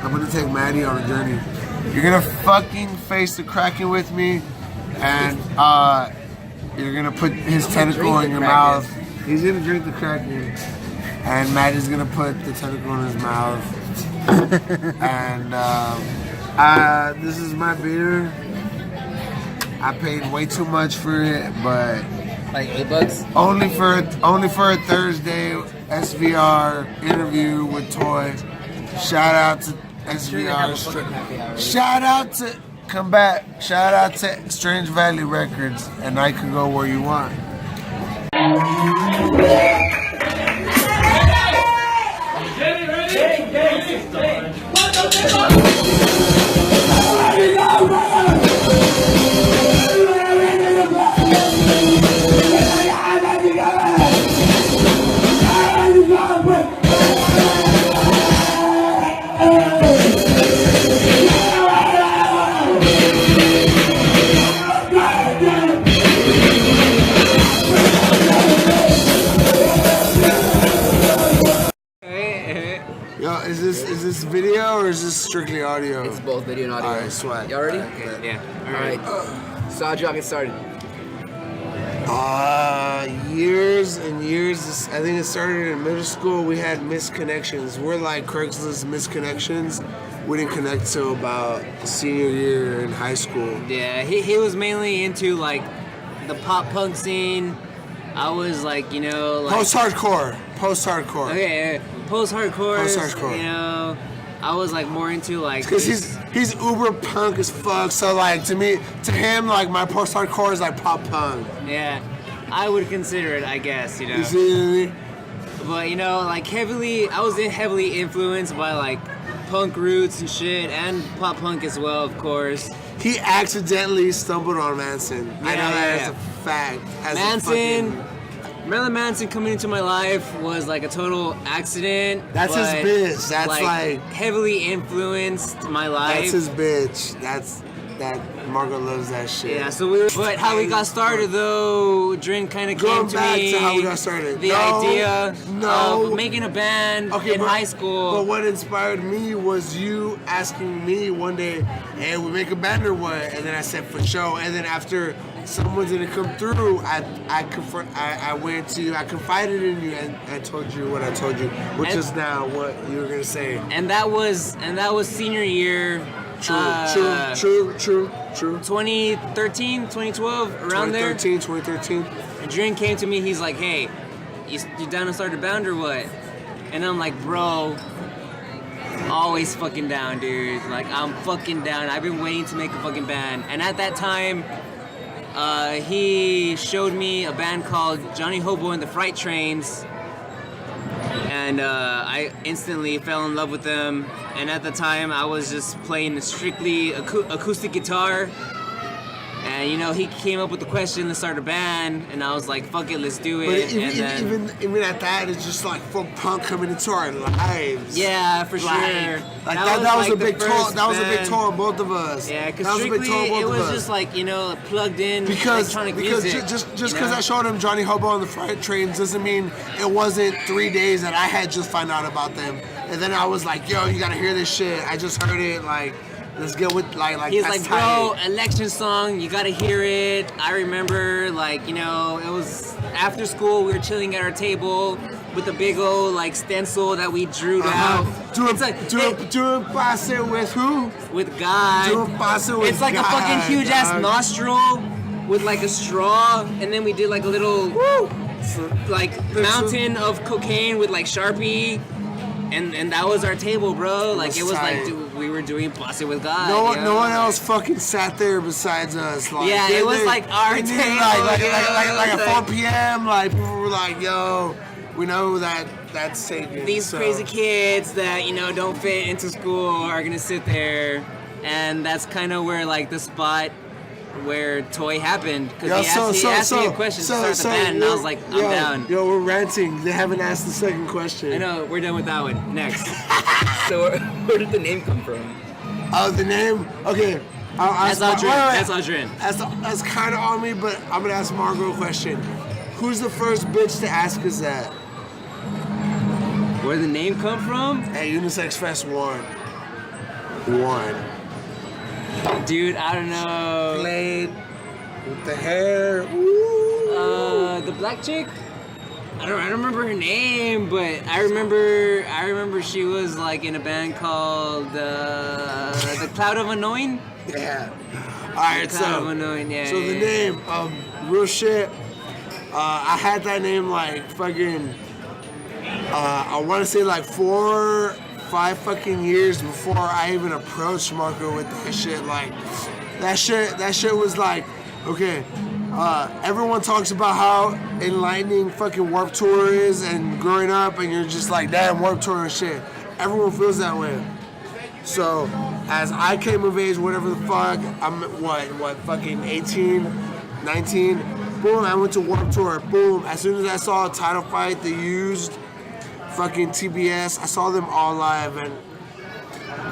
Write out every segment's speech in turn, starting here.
I'm gonna take Maddie on a journey. You're gonna fucking face the Kraken with me, and you're gonna put his tentacle in your mouth. He's gonna drink the Kraken, and Maddie's gonna put the tentacle in his mouth. And this is my beer. I paid way too much for it, but like $8. Only for a Thursday SVR interview with Toy. Shout out to SVR. Shout out to come back. Shout out to Strange Valley Records, and I can go where you want. Is this video or is this strictly audio? It's both video and audio. Alright, sweat. Y'all ready? Okay. Yeah. Alright. So how'd y'all get started? Years and years. I think it started in middle school. We had misconnections. We're like Craigslist misconnections. We didn't connect till about senior year in high school. Yeah, he was mainly into like the pop punk scene. I was like, you know, like post-hardcore. Okay, post-hardcore. You know, I was like more into like because he's uber punk as fuck. So like to him, like my post-hardcore is like pop punk. Yeah, I would consider it, I guess. You know. You see what I mean? But you know, like I was heavily influenced by like punk roots and shit, and pop punk as well, of course. He accidentally stumbled on Manson. Yeah, I know that as a fact. Marilyn Manson coming into my life was like a total accident. That's his bitch. That's like heavily influenced my life. That's his bitch. That Margot loves that shit. Yeah, but how we got started though, Drin kind of came to back me. To how we got started. The idea of making a band in high school. But what inspired me was you asking me one day, "Hey, we make a band or what?" And then I said, "For sure." And then after someone didn't come through, I went to you. I confided in you and I told you what I told you, which is now what you were gonna say. And that was senior year. True. 2013, 2012, around 2013. And Drin came to me, he's like, "Hey, you down to start a band or what?" And I'm like, "Bro, always fucking down, dude. Like, I'm fucking down. I've been waiting to make a fucking band." And at that time, he showed me a band called Johnny Hobo and the Fright Trains. And I instantly fell in love with them. And at the time, I was just playing strictly acoustic guitar. And you know, he came up with the question to start a band, and I was like, "Fuck it, let's do it." But even at that, it's just like folk punk coming into our lives. Yeah, for sure. Like that was a big toll. That was a big toll on both of us. Yeah, because strictly it was just like, you know, plugged in electronic music. Just because I showed him Johnny Hobo on the Fright Trains doesn't mean it wasn't 3 days that I had just found out about them. And then I was like, "Yo, you gotta hear this shit. I just heard it. Like, let's get with like." He's like, "Bro, election song, you gotta hear it." I remember, like, you know, it was after school. We were chilling at our table with a big old like stencil that we drew out. Do a pass with who? With God. Do a pass with It's like God, a fucking huge ass nostril with like a straw, and then we did like a little mountain of cocaine with like Sharpie. And that was our table, bro. Like it was like we were doing Pase with God. No one else fucking sat there besides us. Like, yeah, it was like our table. Like at 4 p.m. Like people were like, "Yo, we know that's taken." These crazy kids that, you know, don't fit into school are gonna sit there, and that's kind of where like the spot where Toy happened, because he asked me a question to start the band, and I was like, I'm down. Yo, we're ranting. They haven't asked the second question. I know, we're done with that one. Next. So where did the name come from? Oh, the name? Okay. That's Audrin. That's kind of on me, but I'm gonna ask Margot a question. Who's the first bitch to ask us that? Where did the name come from? At Unisex Fest 1. one. Dude, I don't know. Played with the hair. Ooh. The black chick. I don't remember her name, but I remember she was like in a band called The Cloud of Annoying. Yeah. All right, The Cloud of Annoying, so the name, real shit. I had that name like fucking. I want to say like 4, 5 fucking years before I even approached Marco with that shit. Like that shit was like, okay. Everyone talks about how enlightening fucking Warped Tour is and growing up, and you're just like, damn, Warped Tour and shit. Everyone feels that way. So, as I came of age, whatever the fuck, I'm what, fucking 18, 19, boom, I went to Warped Tour, boom. As soon as I saw a title fight, they used fucking TBS, I saw them all live, and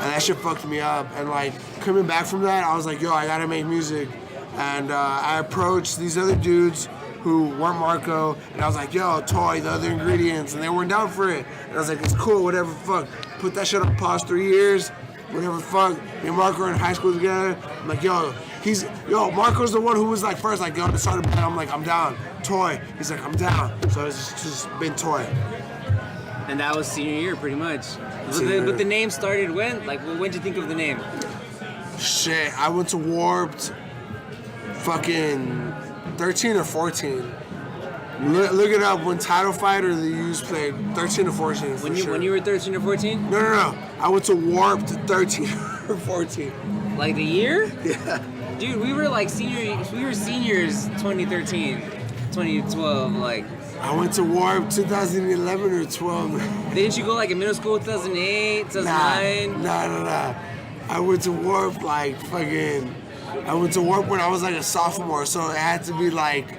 that shit fucked me up. And like, coming back from that, I was like, yo, I gotta make music. And I approached these other dudes who weren't Marco, and I was like, yo, Toy, the other ingredients, and they weren't down for it. And I was like, it's cool, whatever, fuck. Put that shit on pause 3 years, whatever, fuck. Me and Marco are in high school together. I'm like, yo, Marco's the one who was like first, like, yo, to start a band. I'm like, I'm down. Toy, he's like, I'm down. So it's just been Toy. And that was senior year, pretty much. But the name started when? Like, when did you think of the name? Shit, I went to Warped fucking 13 or 14. Look it up when Title Fight or the Used played. 13 or 14. When you were 13 or 14? No. I went to Warped 13 or 14. Like the year? Yeah. Dude, we were like seniors 2013, 2012, like. I went to Warped 2011 or 12. Didn't you go like in middle school 2008, 2009? Nah. I went to Warped like fucking. I went to Warped when I was like a sophomore, so it had to be like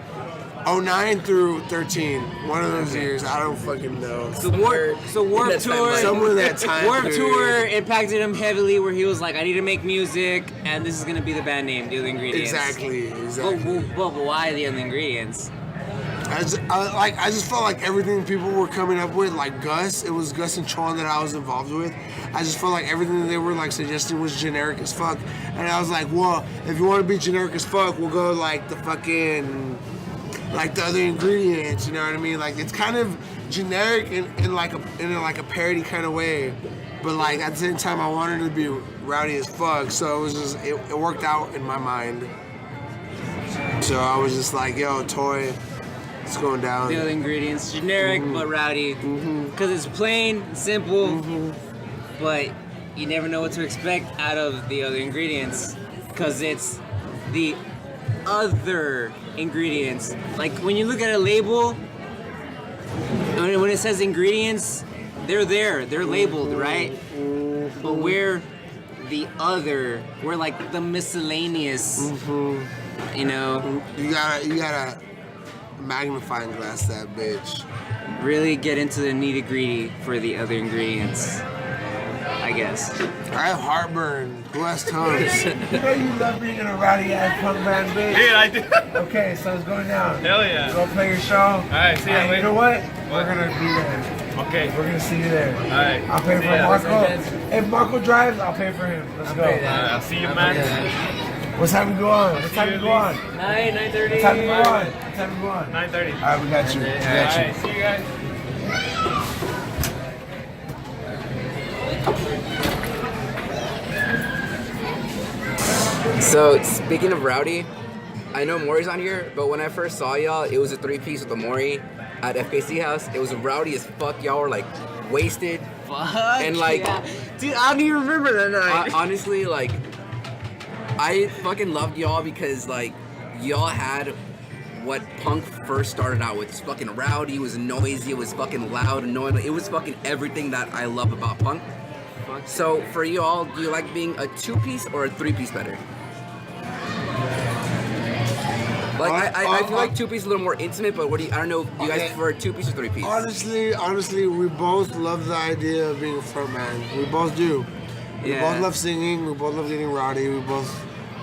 09 through 13. One of those years. I don't fucking know. So Warped Tour. Somewhere that time. Warped Tour impacted him heavily, where he was like, I need to make music, and this is gonna be the band name, The Other Ingredients. Exactly. But why The Other Ingredients? I just felt like everything people were coming up with, like Gus, it was Gus and Tron that I was involved with. I just felt like everything that they were like suggesting was generic as fuck. And I was like, well, if you want to be generic as fuck, we'll go like the fucking, like The Other Ingredients, you know what I mean? Like it's kind of generic in like a parody kind of way. But like at the same time, I wanted to be rowdy as fuck. So it was just, it worked out in my mind. So I was just like, yo, Toy. It's going down. The Other Ingredients, generic but rowdy, because it's plain, simple, but you never know what to expect out of The Other Ingredients, because it's the other ingredients. Like when you look at a label, when it says ingredients, they're labeled, right? But we're the other, we're like the miscellaneous, you know? You gotta magnifying glass that bitch. Really get into the nitty-gritty for The Other Ingredients, I guess. I have heartburn. Who has tongues? You know you love being in a rowdy ass punk band, bitch. Dude, I do. Okay, so it's going down. Hell yeah. Go play your show. Alright, see ya. You know what? We're gonna be there. Okay. We're gonna see you there. Alright. I'll pay for Marco. If Marco drives, I'll pay for him. Let's go. I'll see you, man. What time we go on? What time we go on? 9:30. What time we go on? What time we go on? 9:30. Alright, we got you. Alright, see you guys. So, speaking of rowdy, I know Maury's on here, but when I first saw y'all, it was a 3-piece with the Maury at FKC House. It was rowdy as fuck. Y'all were like wasted. Fuck. And like, yeah. Dude, I don't even remember that night. Honestly, like, I fucking loved y'all because like y'all had what punk first started out with. It was fucking rowdy, it was noisy, it was fucking loud, annoying. It was fucking everything that I love about punk. So for y'all, do you like being a 2-piece or a 3-piece better? Like I feel like 2-piece is a little more intimate, but what do you? I don't know. Do you guys prefer 2-piece or 3-piece? Honestly, we both love the idea of being a frontman. We both do. We both love singing. We both love getting rowdy. We both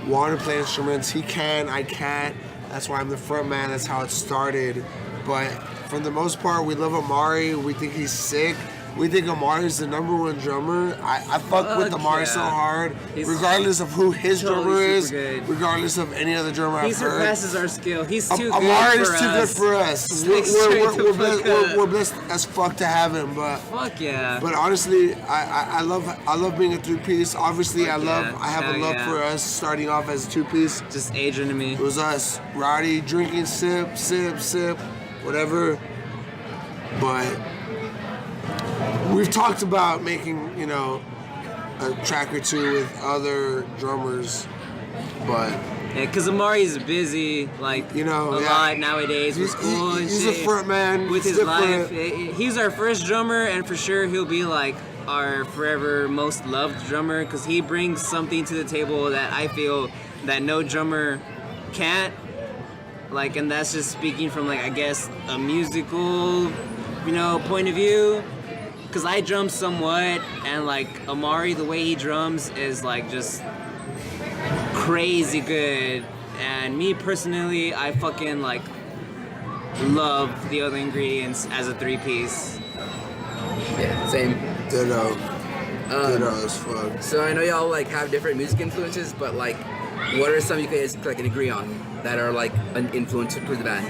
want to play instruments. He can, I can't. That's why I'm the frontman. That's how it started. But for the most part, we love Amari. We think he's sick. We think Amari's the #1 drummer. I fuck with Amari so hard, regardless of who his drummer is, regardless of any other drummer He I've heard. surpasses our skill. He's too Amari good for is too us. good for us. We're blessed as fuck to have him, but fuck yeah. But honestly, I love being a 3-piece. Obviously, I have a love for us starting off as a 2-piece. Just Adrian and me. It was us, rowdy, drinking, sip, whatever. But we've talked about making, you know, a track or two with other drummers, but yeah, because Amari's busy, like, you know, a lot nowadays with school and he's shit. He's a front man with his different. life. He's our first drummer, and for sure he'll be like our forever most loved drummer because he brings something to the table that I feel that no drummer can't. Like, and that's just speaking from, like, I guess a musical, you know, point of view. Because I drum somewhat, and like Amari, the way he drums is like just crazy good. And me personally, I fucking like love the other ingredients as a 3-piece. Yeah, same. Ditto. Ditto as fuck. So I know y'all like have different music influences, but like, what are some you guys like can agree on that are like an influence for the band?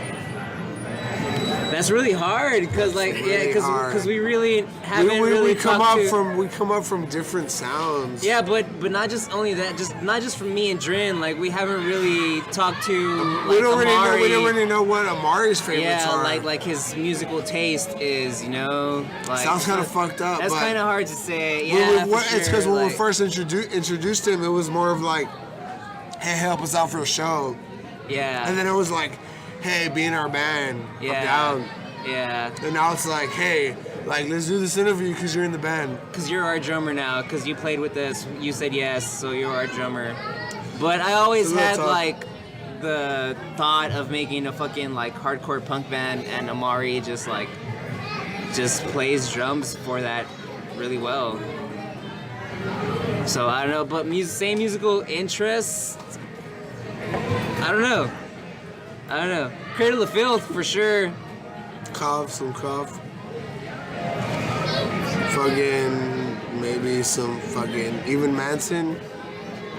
That's really hard because, like, really because we really haven't really we come up from different sounds. Yeah, but not just only that, not just from me and Drin. Like, we haven't really talked to like we don't Amari. really know what Amari's favorites are. Yeah, like his musical taste is, you know, like sounds kind of fucked up. That's but kind of hard to say. Yeah, it's because when we first introduced him, it was more of like, hey, help us out for a show. Yeah. And then it was like, hey, be in our band. Yeah. I'm down. Yeah. And now it's like, hey, like, let's do this interview because you're in the band. Because you're our drummer now. Because you played with us. You said yes, so you're our drummer. But I always had like the thought of making a fucking like hardcore punk band, and Amari just plays drums for that really well. So I don't know, but same musical interests. I don't know. Cradle of Filth for sure. Some cough. Fucking maybe some fucking even Manson.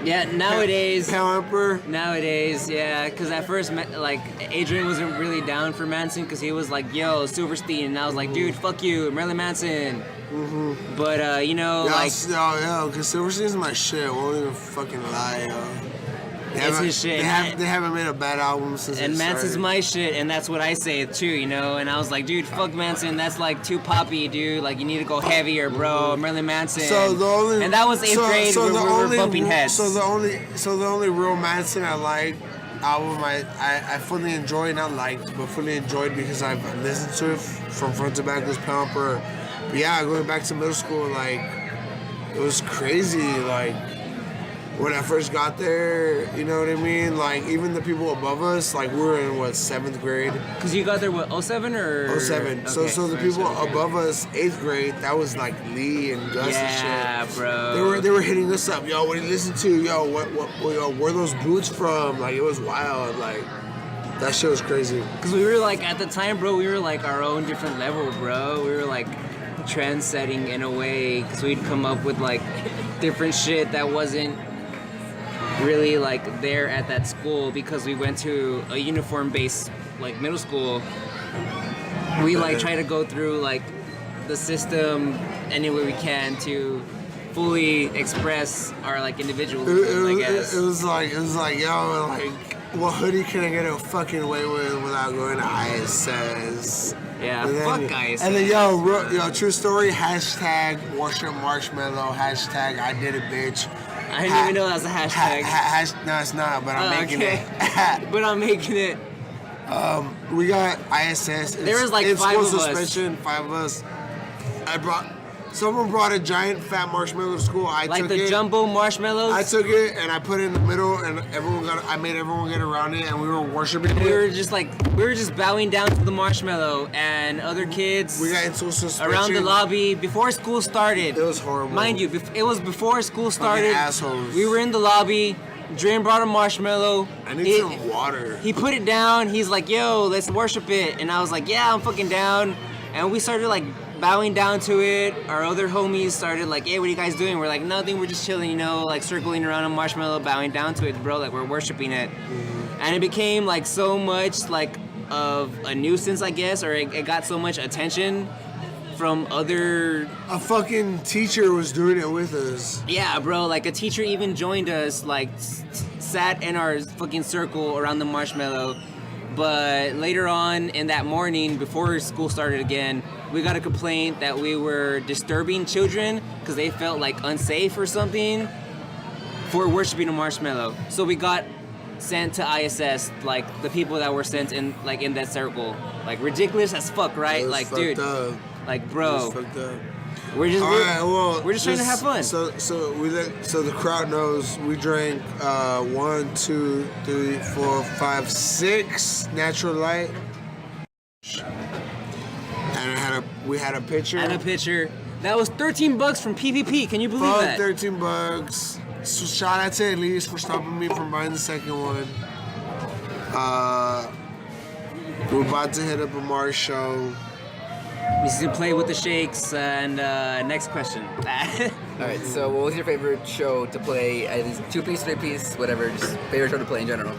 Yeah, nowadays. Pale Emperor. Nowadays, yeah, because at first, like, Adrian wasn't really down for Manson because he was like, yo, Silverstein, and I was like, dude, fuck you, Marilyn Manson. Mm-hmm. But, you know, because Silverstein's my shit. Won't even fucking lie, yo. It's his shit. They haven't made a bad album since. And Manson's my shit, and that's what I say too, you know. And I was like, dude, fuck Manson. That's like too poppy, dude. Like, you need to go heavier, bro. Marilyn Manson. And that was 8th grade when we were bumping heads. So the only real Manson I like album I fully enjoyed, not liked, but fully enjoyed because I've listened to it from front to back was Pale Emperor. But yeah, going back to middle school, like, it was crazy, like. When I first got there, you know what I mean? Like, even the people above us, like, we were in, 7th grade? Because you got there, 07 or? 07. Okay. So the people above us, 8th grade, that was, like, Lee and Gus and shit. Yeah, bro. They were hitting us up. Yo, what do you listen to? Yo, yo, where are those boots from? Like, it was wild. Like, that shit was crazy. Because we were, like, at the time, bro, we were, like, our own different level, bro. We were, like, trend-setting in a way. Because we'd come up with, like, different shit that wasn't really like there at that school because we went to a uniform-based like middle school. We like try to go through like the system any way we can to fully express our like individualism. I guess it was like yo, like, what hoodie can I get fucking away with without going to ISS? Yeah, fuck ISS. And then yo, true story. Hashtag worship marshmallow. Hashtag I did it, bitch. I didn't even know that was a hashtag. No, it's not, but I'm making it. But I'm making it. We got ISS. There was like 5 of us. 5 of us. Someone brought a giant fat marshmallow to school. I like took the it. jumbo marshmallows. I took it and I put it in the middle, and I made everyone get around it, and we were worshiping it. We were just bowing down to the marshmallow, and other kids. We got into suspension around the lobby before school started. It was horrible. Mind you, it was before school started. Fucking assholes. We were in the lobby. Dren brought a marshmallow. I need some water. He put it down. He's like, "Yo, let's worship it," and I was like, "Yeah, I'm fucking down." And we started like bowing down to it. Our other homies started like, hey, what are you guys doing? We're like, nothing, we're just chilling, you know, like circling around a marshmallow, bowing down to it, bro. Like, we're worshiping it. And it became like so much like of a nuisance, I guess, or it got so much attention from other. A fucking teacher was doing it with us. Yeah, bro, like a teacher even joined us, like sat in our fucking circle around the marshmallow. But later on in that morning, before school started again, we got a complaint that we were disturbing children because they felt like unsafe or something for worshiping a marshmallow. So we got sent to ISS, like the people that were sent in, like in that circle. Like ridiculous as fuck, right? Like, dude, like, bro, we're just we're just trying to have fun. So the crowd knows we drank 1, 2, 3, 4, 5, 6 Natural Light, and we had a pitcher. And a pitcher that was $13 from PPP. Can you believe that? $13. So shout out to Elise for stopping me from buying the second one. We're about to hit up a Mars show. We used to play with the shakes. And next question. Alright, so what was your favorite show to play? At least 2-piece, 3-piece, whatever. Just favorite show to play in general.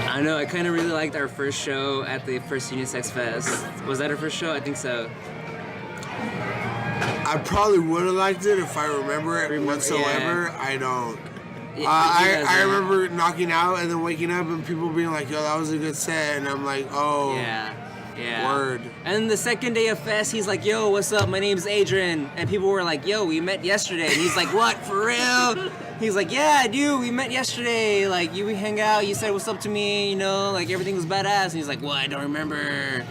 I don't know. I kind of really liked our first show at the first Unisex Fest. Was that our first show? I think so. I probably would have liked it if I remember it whatsoever. Yeah. I don't. Yeah, I remember knocking out and then waking up and people being like, yo, that was a good set. And I'm like, oh. Yeah. Word. And the second day of Fest, he's like, yo, what's up? My name's Adrian. And people were like, yo, we met yesterday. And he's like, what? For real? He's like, yeah, dude, we met yesterday. Like, we hang out. You said what's up to me. You know, like everything was badass. And he's like, what? I don't remember.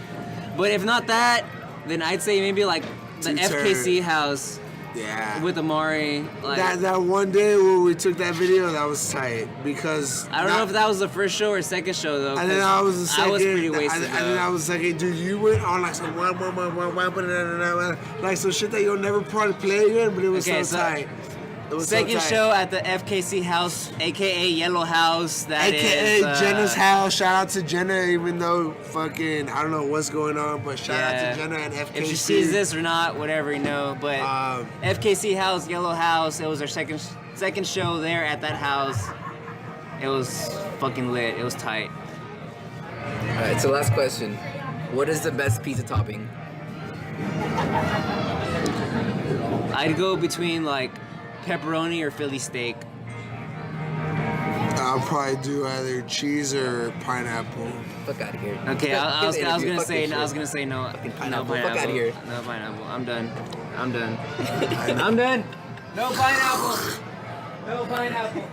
But if not that, then I'd say maybe like the FKC house. Yeah. With Amari. Like, that one day where we took that video, that was tight because I don't know if that was the first show or second show though. I think that was the second. I was pretty wasted. I think that was the second. Dude, you went on like some like some shit that you'll never probably play again, but it was so tight. Second show at the FKC house, aka Yellow House. AKA Jenna's house. Shout out to Jenna, even though fucking I don't know what's going on, but shout out to Jenna and FKC. If she sees this or not, whatever, you know. But FKC house, Yellow House. It was our second show there at that house. It was fucking lit. It was tight. All right. So last question: what is the best pizza topping? I'd go between like pepperoni or Philly steak. I'll probably do either cheese or pineapple. Fuck out of here. Okay, I was gonna say no. Fucking pineapple. No pineapple. Fuck out of here. No pineapple. I'm done. I'm done. No pineapple. No pineapple.